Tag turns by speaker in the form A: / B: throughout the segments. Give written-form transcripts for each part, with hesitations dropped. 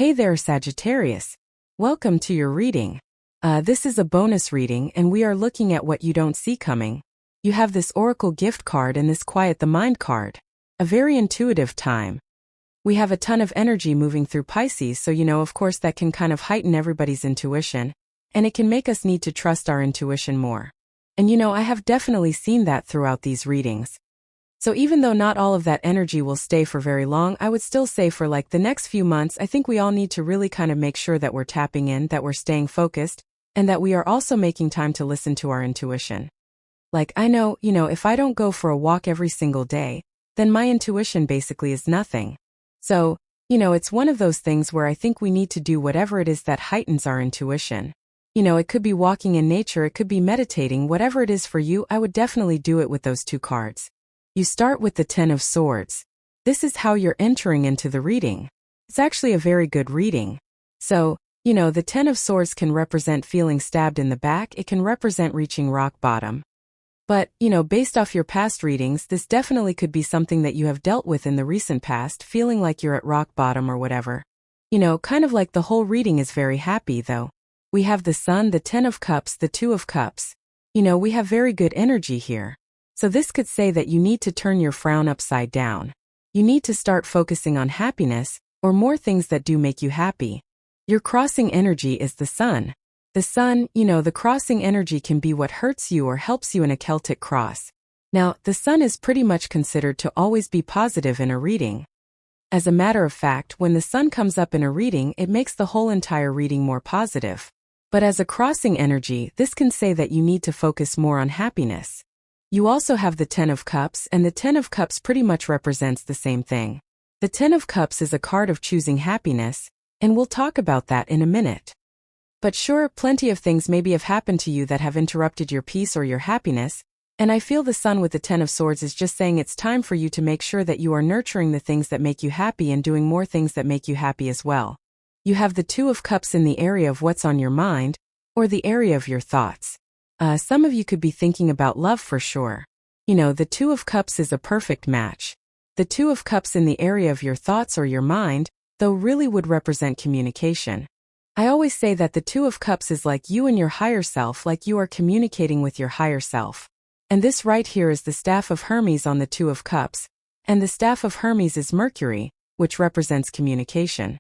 A: Hey there, Sagittarius. Welcome to your reading. This is a bonus reading and we are looking at what you don't see coming. You have this Oracle gift card and this Quiet the Mind card. A very intuitive time. We have a ton of energy moving through Pisces, so of course that can kind of heighten everybody's intuition, and it can make us need to trust our intuition more. And I have definitely seen that throughout these readings. So even though not all of that energy will stay for very long, I would still say for like the next few months, I think we all need to really kind of make sure that we're tapping in, that we're staying focused, and that we are also making time to listen to our intuition. Like I know, if I don't go for a walk every single day, then my intuition basically is nothing. So, it's one of those things where I think we need to do whatever it is that heightens our intuition. It could be walking in nature, it could be meditating, whatever it is for you, I would definitely do it with those two cards. You start with the Ten of Swords. This is how you're entering into the reading. It's actually a very good reading. So, the Ten of Swords can represent feeling stabbed in the back, it can represent reaching rock bottom. But, based off your past readings, this definitely could be something that you have dealt with in the recent past, feeling like you're at rock bottom or whatever. Kind of like the whole reading is very happy though. We have the Sun, the Ten of Cups, the Two of Cups. We have very good energy here. So this could say that you need to turn your frown upside down. You need to start focusing on happiness, or more things that do make you happy. Your crossing energy is the Sun. The Sun, the crossing energy can be what hurts you or helps you in a Celtic cross. Now, the Sun is pretty much considered to always be positive in a reading. As a matter of fact, when the Sun comes up in a reading, it makes the whole entire reading more positive. But as a crossing energy, this can say that you need to focus more on happiness. You also have the Ten of Cups, and the Ten of Cups pretty much represents the same thing. The Ten of Cups is a card of choosing happiness, and we'll talk about that in a minute. But sure, plenty of things maybe have happened to you that have interrupted your peace or your happiness, and I feel the Sun with the Ten of Swords is just saying it's time for you to make sure that you are nurturing the things that make you happy and doing more things that make you happy as well. You have the Two of Cups in the area of what's on your mind, or the area of your thoughts. Some of you could be thinking about love for sure. The Two of Cups is a perfect match. The Two of Cups in the area of your thoughts or your mind, though, really would represent communication. I always say that the Two of Cups is like you and your higher self, like you are communicating with your higher self. And this right here is the Staff of Hermes on the Two of Cups, and the Staff of Hermes is Mercury, which represents communication.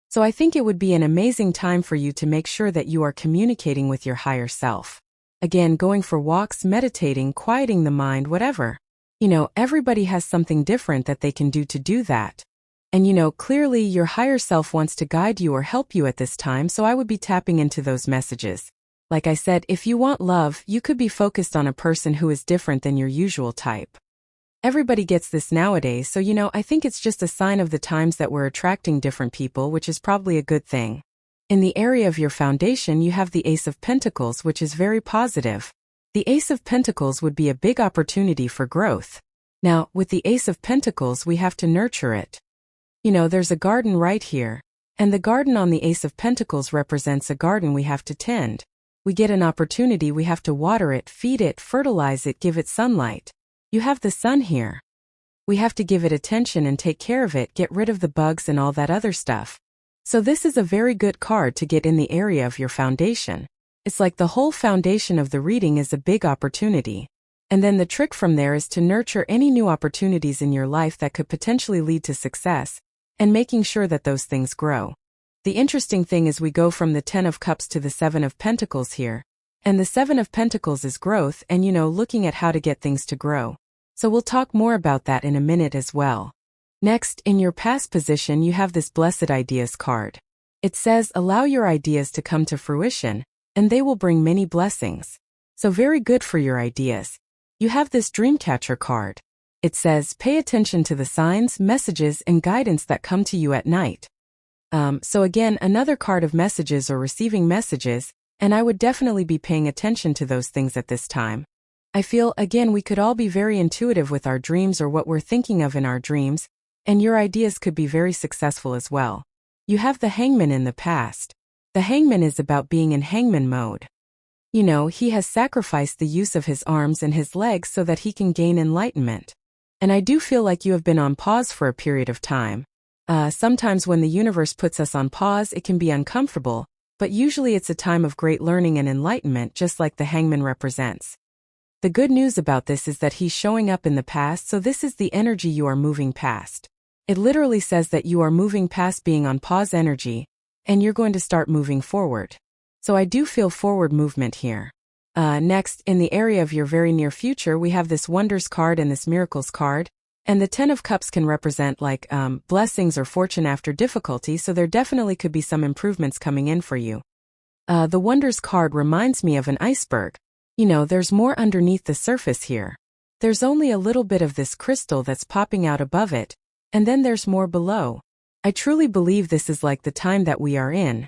A: So I think it would be an amazing time for you to make sure that you are communicating with your higher self. Again, going for walks, meditating, quieting the mind, whatever. Everybody has something different that they can do to do that. And clearly your higher self wants to guide you or help you at this time, so I would be tapping into those messages. Like I said, if you want love, you could be focused on a person who is different than your usual type. Everybody gets this nowadays, so I think it's just a sign of the times that we're attracting different people, which is probably a good thing. In the area of your foundation, you have the Ace of Pentacles, which is very positive. The Ace of Pentacles would be a big opportunity for growth. Now, with the Ace of Pentacles, we have to nurture it. There's a garden right here, and the garden on the Ace of Pentacles represents a garden we have to tend. We get an opportunity, we have to water it, feed it, fertilize it, give it sunlight. You have the Sun here. We have to give it attention and take care of it, get rid of the bugs and all that other stuff. So this is a very good card to get in the area of your foundation. It's like the whole foundation of the reading is a big opportunity. And then the trick from there is to nurture any new opportunities in your life that could potentially lead to success, and making sure that those things grow. The interesting thing is we go from the Ten of Cups to the Seven of Pentacles here. And the Seven of Pentacles is growth and looking at how to get things to grow. So we'll talk more about that in a minute as well. Next, in your past position, you have this Blessed Ideas card. It says, allow your ideas to come to fruition, and they will bring many blessings. So very good for your ideas. You have this Dreamcatcher card. It says, pay attention to the signs, messages, and guidance that come to you at night. So again, another card of messages or receiving messages, and I would definitely be paying attention to those things at this time. I feel, again, we could all be very intuitive with our dreams or what we're thinking of in our dreams, and your ideas could be very successful as well. You have the Hangman in the past. The Hangman is about being in hangman mode. He has sacrificed the use of his arms and his legs so that he can gain enlightenment. And I do feel like you have been on pause for a period of time. Sometimes when the universe puts us on pause, it can be uncomfortable, but usually it's a time of great learning and enlightenment, just like the Hangman represents. The good news about this is that he's showing up in the past, so this is the energy you are moving past. It literally says that you are moving past being on pause energy, and you're going to start moving forward. So I do feel forward movement here. Next, in the area of your very near future, we have this Wonders card and this Miracles card, and the Ten of Cups can represent like blessings or fortune after difficulty, so there definitely could be some improvements coming in for you. The Wonders card reminds me of an iceberg. You know, there's more underneath the surface here. There's only a little bit of this crystal that's popping out above it, and then there's more below. I truly believe this is like the time that we are in.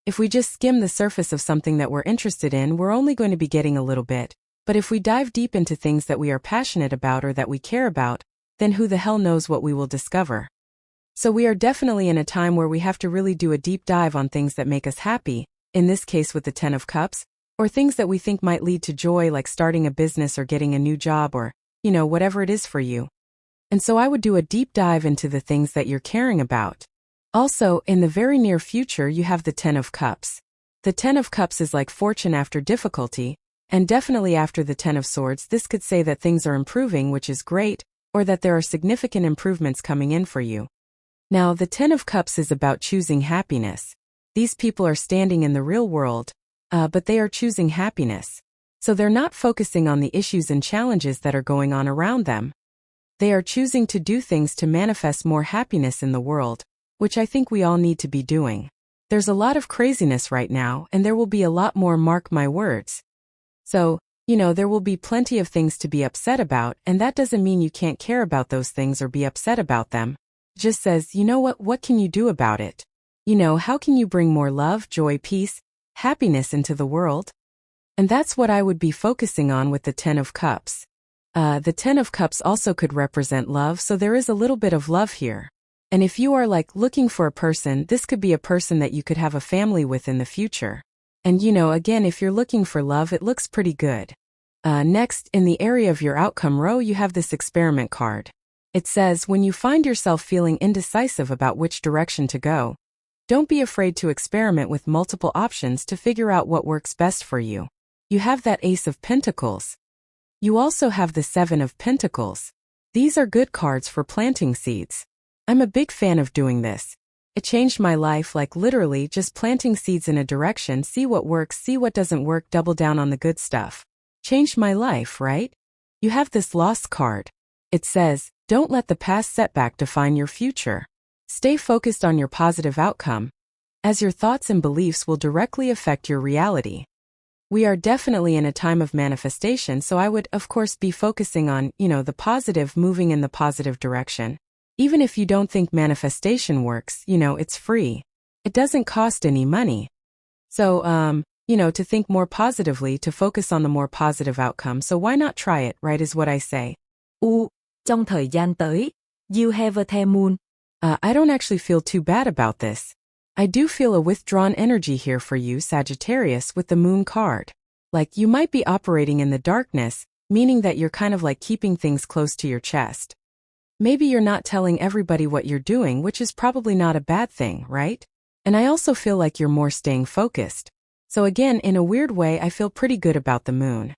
A: If we just skim the surface of something that we're interested in, we're only going to be getting a little bit, but if we dive deep into things that we are passionate about or that we care about, then who the hell knows what we will discover. So we are definitely in a time where we have to really do a deep dive on things that make us happy, in this case with the Ten of Cups, or things that we think might lead to joy, like starting a business or getting a new job or, you know, whatever it is for you. And so I would do a deep dive into the things that you're caring about. Also, in the very near future, you have the Ten of Cups. The Ten of Cups is like fortune after difficulty, and definitely after the Ten of Swords, this could say that things are improving, which is great, or that there are significant improvements coming in for you. Now, the Ten of Cups is about choosing happiness. These people are standing in the real world, but they are choosing happiness. So they're not focusing on the issues and challenges that are going on around them. They are choosing to do things to manifest more happiness in the world, which I think we all need to be doing. There's a lot of craziness right now, and there will be a lot more, mark my words. So, you know, there will be plenty of things to be upset about, and that doesn't mean you can't care about those things or be upset about them. It just says, you know what can you do about it? You know, how can you bring more love, joy, peace, happiness into the world? And that's what I would be focusing on with the Ten of Cups. The Ten of Cups also could represent love, so there is a little bit of love here. And if you are like looking for a person, this could be a person that you could have a family with in the future. And you know, again, if you're looking for love, it looks pretty good. Next, in the area of your outcome row, you have this Experiment card. It says, when you find yourself feeling indecisive about which direction to go, don't be afraid to experiment with multiple options to figure out what works best for you. You have that Ace of Pentacles. You also have the Seven of Pentacles. These are good cards for planting seeds. I'm a big fan of doing this. It changed my life, like literally just planting seeds in a direction, see what works, see what doesn't work, double down on the good stuff. Changed my life, right? You have this Lost card. It says, don't let the past setback define your future. Stay focused on your positive outcome, as your thoughts and beliefs will directly affect your reality. We are definitely in a time of manifestation, so I would, of course, be focusing on, you know, the positive, moving in the positive direction. Even if you don't think manifestation works, you know, it's free. It doesn't cost any money. So, you know, to think more positively, to focus on the more positive outcome, so why not try it, right, is what I say.
B: Trong thời gian tới, you have a moon.
A: I don't actually feel too bad about this. I do feel a withdrawn energy here for you, Sagittarius, with the Moon card. Like, you might be operating in the darkness, meaning that you're kind of like keeping things close to your chest. Maybe you're not telling everybody what you're doing, which is probably not a bad thing, right? And I also feel like you're more staying focused. So again, in a weird way, I feel pretty good about the Moon.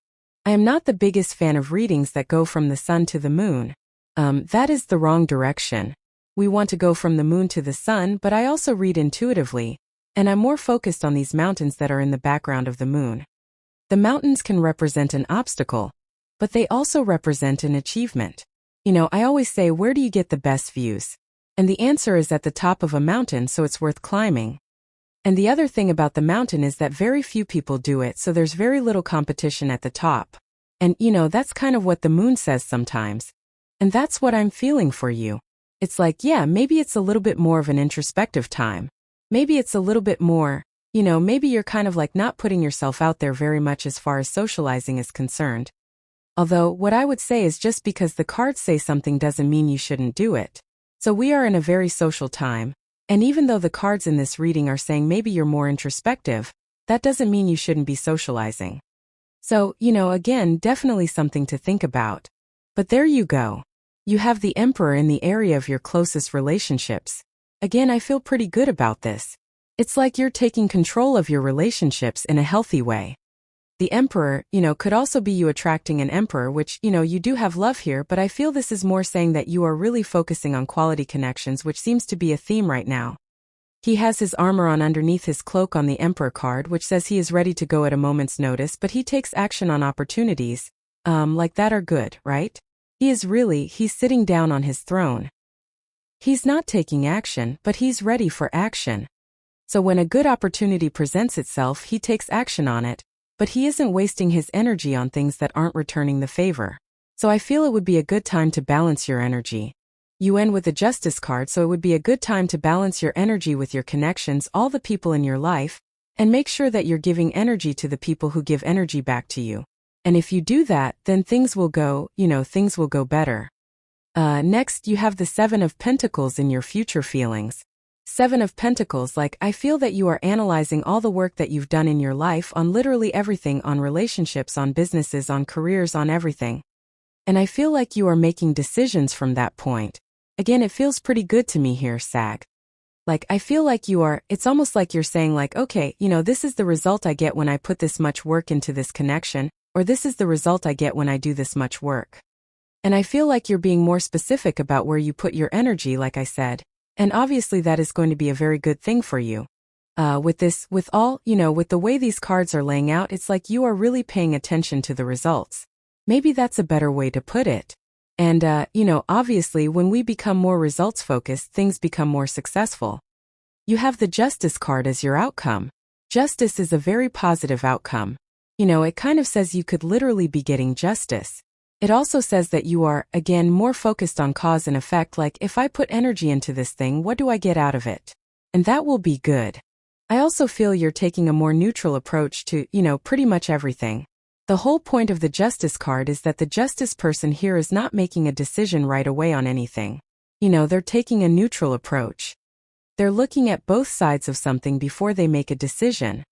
A: I am not the biggest fan of readings that go from the sun to the moon. That is the wrong direction. We want to go from the moon to the sun, but I also read intuitively, and I'm more focused on these mountains that are in the background of the moon. The mountains can represent an obstacle, but they also represent an achievement. You know, I always say, where do you get the best views? And the answer is at the top of a mountain, so it's worth climbing. And the other thing about the mountain is that very few people do it, so there's very little competition at the top. And, you know, that's kind of what the moon says sometimes. And that's what I'm feeling for you. It's like, yeah, maybe it's a little bit more of an introspective time. Maybe it's a little bit more, you know, maybe you're kind of like not putting yourself out there very much as far as socializing is concerned. Although, what I would say is just because the cards say something doesn't mean you shouldn't do it. So we are in a very social time. And even though the cards in this reading are saying maybe you're more introspective, that doesn't mean you shouldn't be socializing. So, you know, again, definitely something to think about. But there you go. You have the Emperor in the area of your closest relationships. Again, I feel pretty good about this. It's like you're taking control of your relationships in a healthy way. The Emperor, could also be you attracting an Emperor, which, you do have love here, but I feel this is more saying that you are really focusing on quality connections, which seems to be a theme right now. He has his armor on underneath his cloak on the Emperor card, which says he is ready to go at a moment's notice, but he takes action on opportunities, like that are good, right? He's sitting down on his throne. He's not taking action, but he's ready for action. So when a good opportunity presents itself, he takes action on it, but he isn't wasting his energy on things that aren't returning the favor. So I feel it would be a good time to balance your energy. You end with the Justice card, so it would be a good time to balance your energy with your connections, all the people in your life, and make sure that you're giving energy to the people who give energy back to you. And if you do that, then things will go better. Next, you have the Seven of Pentacles in your future feelings. Seven of Pentacles, I feel that you are analyzing all the work that you've done in your life on literally everything, on relationships, on businesses, on careers, on everything. And I feel like you are making decisions from that point. Again, it feels pretty good to me here, Sag. I feel like it's almost like you're saying okay, this is the result I get when I put this much work into this connection, or this is the result I get when I do this much work. And I feel like you're being more specific about where you put your energy, like I said. And obviously that is going to be a very good thing for you. With the way these cards are laying out, it's like you are really paying attention to the results. Maybe that's a better way to put it. And, obviously when we become more results focused, things become more successful. You have the Justice card as your outcome. Justice is a very positive outcome. It kind of says you could literally be getting justice. It also says that you are, again, more focused on cause and effect, like if I put energy into this thing, what do I get out of it? And that will be good. I also feel you're taking a more neutral approach to, pretty much everything. The whole point of the Justice card is that the Justice person here is not making a decision right away on anything. They're taking a neutral approach. They're looking at both sides of something before they make a decision.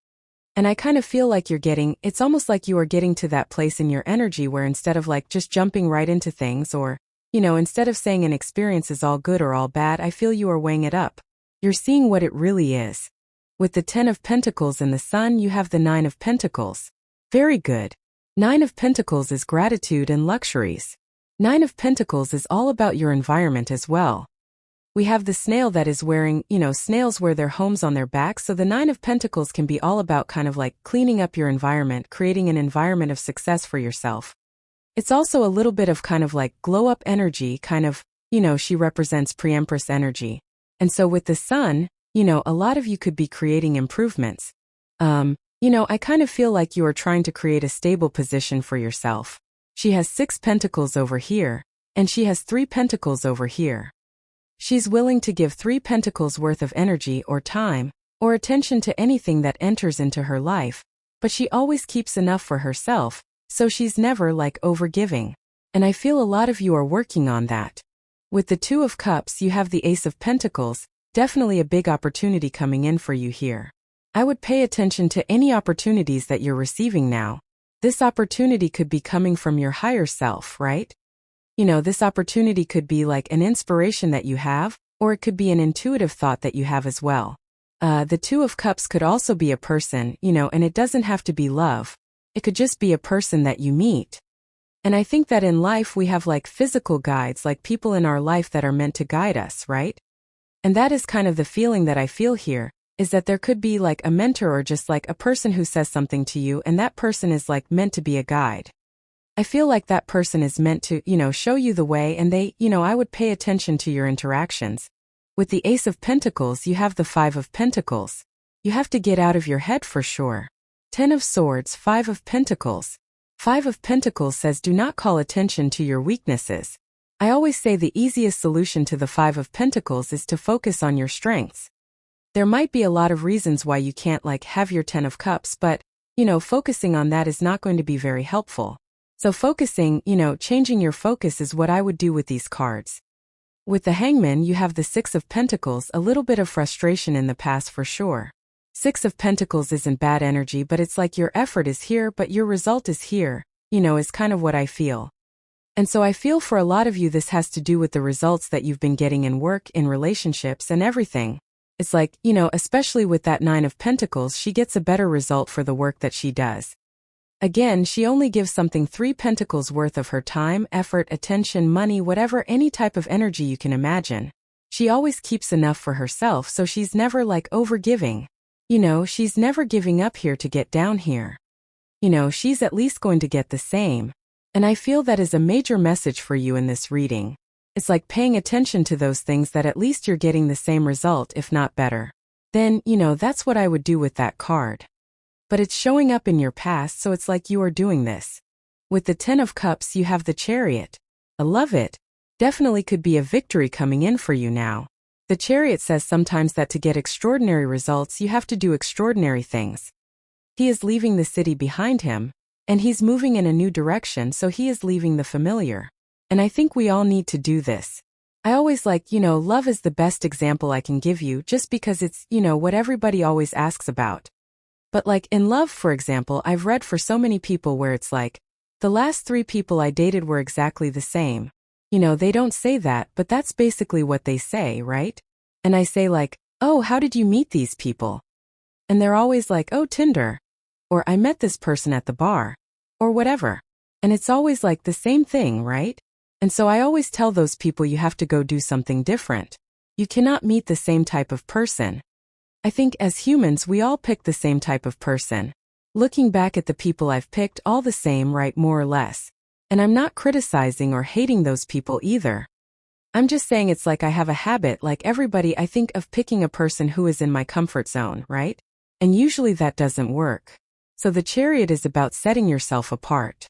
A: And I kind of feel like it's almost like you are getting to that place in your energy where instead of just jumping right into things or, instead of saying an experience is all good or all bad, I feel you are weighing it up. You're seeing what it really is. With the Ten of Pentacles and the Sun, you have the Nine of Pentacles. Very good. Nine of Pentacles is gratitude and luxuries. Nine of Pentacles is all about your environment as well. We have the snail that is wearing, snails wear their homes on their backs, so the Nine of Pentacles can be all about kind of cleaning up your environment, creating an environment of success for yourself. It's also a little bit of kind of glow up energy, kind of, she represents pre-empress energy. And so with the Sun, a lot of you could be creating improvements. I kind of feel like you are trying to create a stable position for yourself. She has 6 pentacles over here, and she has 3 pentacles over here. She's willing to give 3 pentacles worth of energy or time, or attention to anything that enters into her life, but she always keeps enough for herself, so she's never overgiving. And I feel a lot of you are working on that. With the Two of Cups, you have the Ace of Pentacles, definitely a big opportunity coming in for you here. I would pay attention to any opportunities that you're receiving now. This opportunity could be coming from your higher self, right? This opportunity could be an inspiration that you have, or it could be an intuitive thought that you have as well. The Two of Cups could also be a person, and it doesn't have to be love. It could just be a person that you meet. And I think that in life we have physical guides, people in our life that are meant to guide us, right? And that is kind of the feeling that I feel here, is that there could be a mentor or just a person who says something to you, and that person is meant to be a guide. I feel like that person is meant to, show you the way, and I would pay attention to your interactions. With the Ace of Pentacles, you have the Five of Pentacles. You have to get out of your head for sure. 10 of Swords, 5 of Pentacles. 5 of Pentacles says do not call attention to your weaknesses. I always say the easiest solution to the 5 of Pentacles is to focus on your strengths. There might be a lot of reasons why you can't have your 10 of Cups, but, focusing on that is not going to be very helpful. So focusing, changing your focus is what I would do with these cards. With the Hangman, you have the 6 of Pentacles, a little bit of frustration in the past for sure. 6 of Pentacles isn't bad energy, but it's your effort is here, but your result is here, is kind of what I feel. And so I feel for a lot of you this has to do with the results that you've been getting in work, in relationships, and everything. It's like, especially with that Nine of Pentacles, she gets a better result for the work that she does. Again, she only gives something 3 pentacles worth of her time, effort, attention, money, whatever, any type of energy you can imagine. She always keeps enough for herself, so she's never like overgiving. She's never giving up here to get down here. She's at least going to get the same. And I feel that is a major message for you in this reading. It's like paying attention to those things that at least you're getting the same result, if not better. Then, that's what I would do with that card. But it's showing up in your past, so it's like you are doing this. With the 10 of Cups, you have the Chariot. I love it. Definitely could be a victory coming in for you now. The Chariot says sometimes that to get extraordinary results, you have to do extraordinary things. He is leaving the city behind him, and he's moving in a new direction, so he is leaving the familiar. And I think we all need to do this. I always love is the best example I can give you, just because it's, what everybody always asks about. But like in love, for example, I've read for so many people where it's like, the last 3 people I dated were exactly the same. They don't say that, but that's basically what they say, right? And I say like, oh, how did you meet these people? And they're always like, oh, Tinder. Or I met this person at the bar. Or whatever. And it's always like the same thing, right? And so I always tell those people you have to go do something different. You cannot meet the same type of person. I think as humans we all pick the same type of person. Looking back at the people I've picked, all the same, right, more or less. And I'm not criticizing or hating those people either. I'm just saying it's like I have a habit, like everybody, I think, of picking a person who is in my comfort zone, right? And usually that doesn't work. So the Chariot is about setting yourself apart.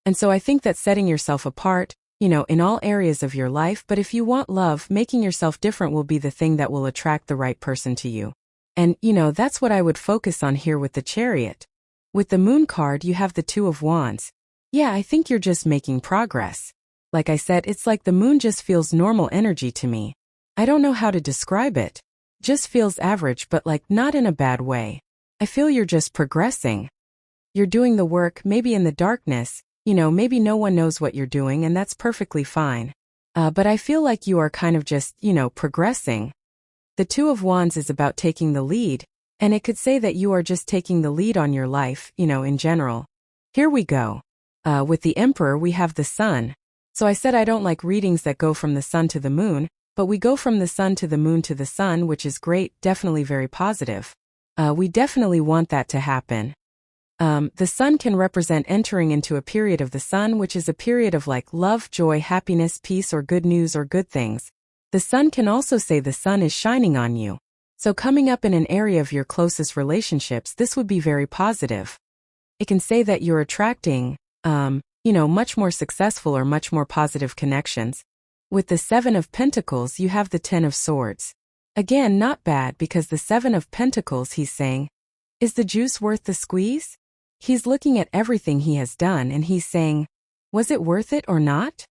A: And so I think that setting yourself apart, in all areas of your life, but if you want love, making yourself different will be the thing that will attract the right person to you. And, that's what I would focus on here with the Chariot. With the Moon card, you have the 2 of Wands. Yeah, I think you're just making progress. Like I said, it's like the moon just feels normal energy to me. I don't know how to describe it. Just feels average, but like not in a bad way. I feel you're just progressing. You're doing the work, maybe in the darkness, maybe no one knows what you're doing, and that's perfectly fine. But I feel like you are kind of just, progressing. The 2 of Wands is about taking the lead, and it could say that you are just taking the lead on your life, in general. Here we go. With the Emperor, we have the Sun. So I said I don't like readings that go from the Sun to the Moon, but we go from the Sun to the Moon to the Sun, which is great, definitely very positive. We definitely want that to happen. The Sun can represent entering into a period of the Sun, which is a period of like love, joy, happiness, peace, or good news or good things. The Sun can also say the Sun is shining on you. So coming up in an area of your closest relationships, this would be very positive. It can say that you're attracting, much more successful or much more positive connections. With the 7 of Pentacles, you have the 10 of Swords. Again, not bad, because the 7 of Pentacles, he's saying, is the juice worth the squeeze? He's looking at everything he has done and he's saying, was it worth it or not?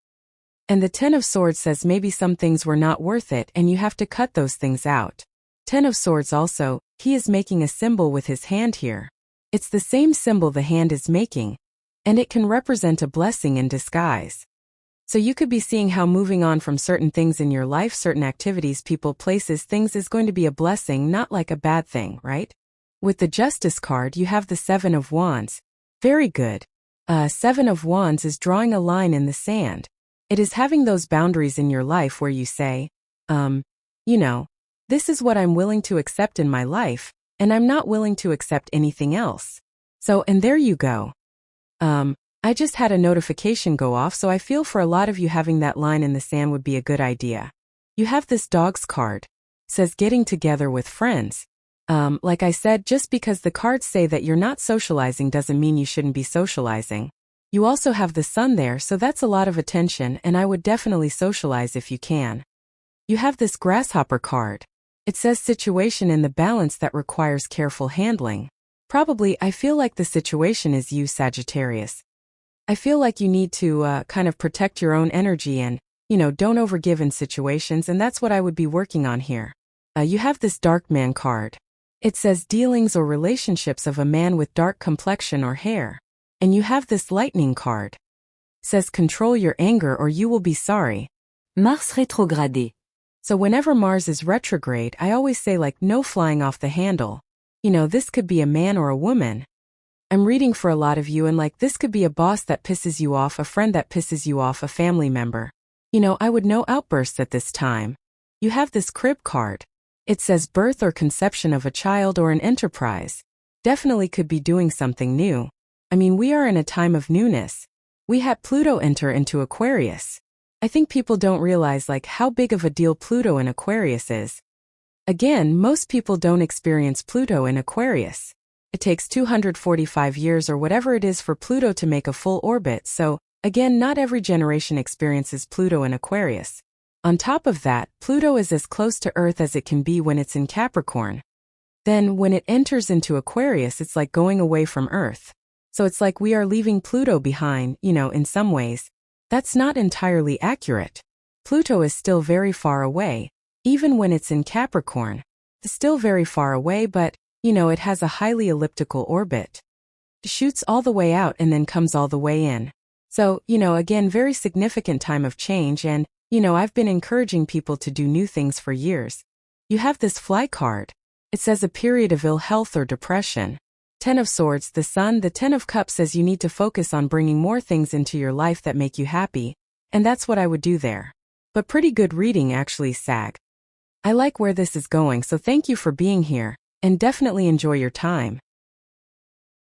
A: And the 10 of Swords says maybe some things were not worth it and you have to cut those things out. 10 of Swords also, he is making a symbol with his hand here. It's the same symbol the hand is making, and it can represent a blessing in disguise. So you could be seeing how moving on from certain things in your life, certain activities, people, places, things is going to be a blessing, not like a bad thing, right? With the Justice card, you have the 7 of Wands. Very good. 7 of Wands is drawing a line in the sand. It is having those boundaries in your life where you say, this is what I'm willing to accept in my life, and I'm not willing to accept anything else. So, and there you go. I just had a notification go off, so I feel for a lot of you having that line in the sand would be a good idea. You have this Dogs card. It says getting together with friends. Like I said, just because the cards say that you're not socializing doesn't mean you shouldn't be socializing. You also have the Sun there, so that's a lot of attention, and I would definitely socialize if you can. You have this Grasshopper card. It says situation in the balance that requires careful handling. Probably, I feel like the situation is you, Sagittarius. I feel like you need to kind of protect your own energy and, don't overgive in situations, and that's what I would be working on here. You have this Dark Man card. It says dealings or relationships of a man with dark complexion or hair. And you have this Lightning card. says control your anger or you will be sorry.
B: Mars rétrogradé.
A: So whenever Mars is retrograde, I always say like no flying off the handle. You know, this could be a man or a woman. I'm reading for a lot of you and like this could be a boss that pisses you off, a friend that pisses you off, a family member. You know, I would no outbursts at this time. You have this crib card. It says birth or conception of a child or an enterprise. Definitely could be doing something new. I mean, we are in a time of newness. We had Pluto enter into Aquarius. I think people don't realize like how big of a deal Pluto in Aquarius is. Again, most people don't experience Pluto in Aquarius. It takes 245 years or whatever it is for Pluto to make a full orbit, so, again, not every generation experiences Pluto in Aquarius. On top of that, Pluto is as close to Earth as it can be when it's in Capricorn. Then, when it enters into Aquarius, it's like going away from Earth. So it's like we are leaving Pluto behind, you know, in some ways. That's not entirely accurate. Pluto is still very far away, even when it's in Capricorn. It's still very far away, but, you know, it has a highly elliptical orbit. It shoots all the way out and then comes all the way in. So, you know, again, very significant time of change and, you know, I've been encouraging people to do new things for years. You have this fly card. It says a period of ill health or depression. 10 of Swords, the Sun, the 10 of Cups says you need to focus on bringing more things into your life that make you happy. And that's what I would do there. But pretty good reading actually, Sag. I like where this is going, so thank you for being here, and definitely enjoy your time.